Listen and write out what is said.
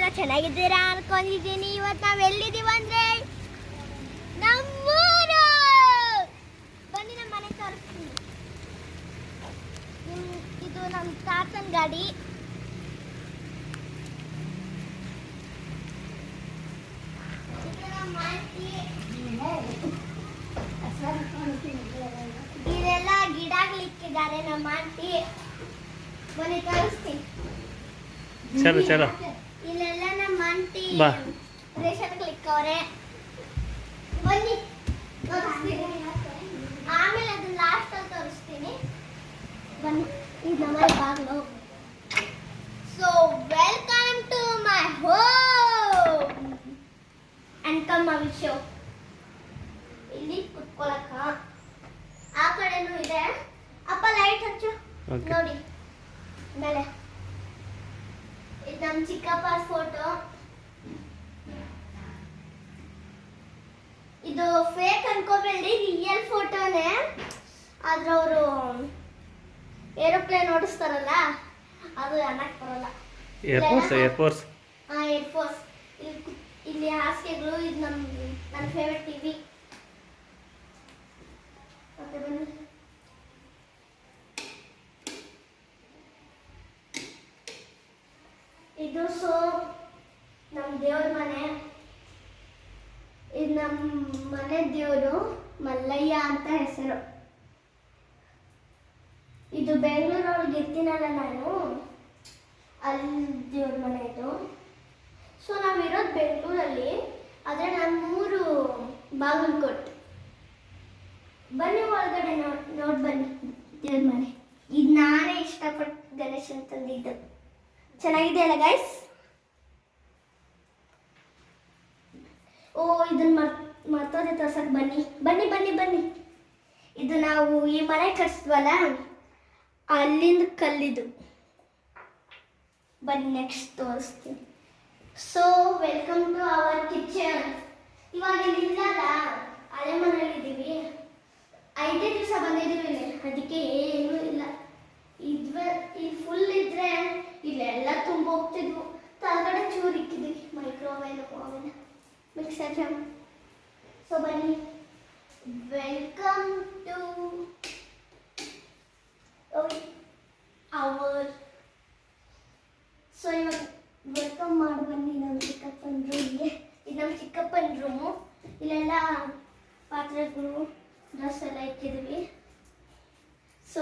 ಎಲ್ಲರೂ ಚೆನ್ನಾಗಿದ್ದೀರಾ ಅನ್ಕೊಂಡಿದ್ದೀನಿ. ಇವತ್ತು ನಾವು ಎಲ್ಲಿದ್ದೀವಿ ಅಂದರೆ ನಮ್ಮೂರು. ಬನ್ನಿ ನಮ್ಮ ಮನೆ ತೋರಿಸ್ತೀನಿ. ಇದು ನಮ್ಮ ತಾತನ ಗಾಡಿ. ಇದೆಲ್ಲ ಗಿಡಗಳಿಕ್ಕಿದ್ದಾರೆ ನಮ್ಮ ಆಂಟಿ. ಬನ್ನಿ ತೋರಿಸ್ತೀನಿ. ಚಲೋ ಚಲೋ. ಇಲ್ಲೆಲ್ಲ ನಮ್ಮ ಆಂಟಿ ಬಾ ರೇಷನ್ ಕ್ಲಿಕ್ಕವ್ರೆ. ಬನ್ನಿ ತೋರಿಸ್ತೀನಿ. ಆಮೇಲೆ ಅದನ್ನ ಲಾಸ್ಟಲ್ಲಿ ತೋರಿಸ್ತೀನಿ. ಬನ್ನಿ, ಇದು ನಮ್ಮ ಬಾಗಿಲು. So welcome to my home and come I will show. ಇಲ್ಲಿ ಕುತ್ಕೊಳ್ಳಕ್ಕ ಆ ಕಡೆನೂ ಇದೆ. ಅಪ್ಪ ಲೈಟ್ ಹಚ್ಚು. ನೋಡಿ ಮೇಲೆ ಇದು ನಮ್ಮ ಚಿಕ್ಕಪ್ಪ ಫೋಟೋ. ಇದು ಫೇಕ್ ಅನ್ಕೋಬೇಡಿ, ರಿಯಲ್ ಫೋಟೋನೇ. ಆದ್ರೆ ಅವರು ಏರೋಪ್ಲೇನ್ ಓಡಿಸ್ತಾರಲ್ಲ ಅದು ಅನ್ನಕ್ಕೆ ಬರಲ್ಲ. ಏರ್ಫೋರ್ಸ್. ಏರ್ಫೋರ್ಸ್. ಇಲ್ಲಿ ಹಾಸಿಗೆಗಳು. ಇದು ನನ್ನ ಫೇವ್ರೆಟ್ ಟಿವಿ. ಮತ್ತೆ ಬನ್ನಿ, ಇದು ನಮ್ಮ ದೇವ್ರ ಮನೆ. ಇದು ನಮ್ಮ ಮನೆ ದೇವರು ಮಲ್ಲಯ್ಯ ಅಂತ ಹೆಸರು. ಇದು ಬೆಂಗಳೂರೊಳಗೆ ಇರ್ತೀನಲ್ಲ ನಾನು, ಅಲ್ಲಿ ದೇವ್ರ ಮನೆ ಇದು. ಸೊ ನಾವಿರೋದು ಬೆಂಗಳೂರಲ್ಲಿ, ಆದರೆ ನಮ್ಮೂರು ಬಾಗಲಕೋಟೆ. ಬನ್ನಿ ಒಳಗಡೆ ನೋಡಿ ಬನ್ನಿ ದೇವ್ರ ಮನೆ. ಇದು ನಾನೇ ಇಷ್ಟಪಟ್ಟು ಗಣೇಶನ್ ತಂದಿದ್ದು. ಚೆನ್ನಾಗಿದೆಯಲ್ಲ ಗೈಸ್? ಓ ಇದನ್ನ ಮರ್ತೋದೆ ತೋರ್ಸಕ್. ಬನ್ನಿ ಬನ್ನಿ ಬನ್ನಿ ಬನ್ನಿ. ಇದು ನಾವು ಈ ಮನೆ ಕಟ್ಸಿದ್ವಲ್ಲ ಅಲ್ಲಿಂದ ಕಲ್ಲಿದು. ಬನ್ನಿ ನೆಕ್ಸ್ಟ್ ತೋರಿಸ್ತೀನಿ. So welcome to our kitchen. ಇವಾಗ ಇಲ್ಲಿಲ್ಲ, ಹಳೆ ಮನೇಲಿದ್ದೀವಿ. 5 ದಿವಸ ಬಂದಿದ್ದೀವಿ ಇಲ್ಲಿ, ಅದಕ್ಕೆ ಏನೂ ಇಲ್ಲ. ಇಲ್ಲಿ ಫುಲ್ ಇದ್ರೆ ಇಲ್ಲೆಲ್ಲ ತುಂಬ ಹೋಗ್ತಿದ್ವು. ತಳಗಡೆ ಚೂರು ಇಕ್ಕಿದ್ವಿ, microwave oven mixer jar. So ಬನ್ನಿ, ವೆಲ್ಕಮ್ ಟು ಅವರ್. ಸೊ ಇವಾಗ ವೆಲ್ಕಮ್ ಮಾಡಿ ಬನ್ನಿ ನಮ್ಮ ಚಿಕ್ಕಪ್ಪನ ರೂಮ್ಗೆ. ಇದು ನಮ್ಮ ಚಿಕ್ಕಪ್ಪನ ರೂಮು. ಇಲ್ಲೆಲ್ಲ ಪಾತ್ರೆಗಳು, ಡ್ರೆಸ್ ಎಲ್ಲ ಇಕ್ಕಿದ್ವಿ. ಸೊ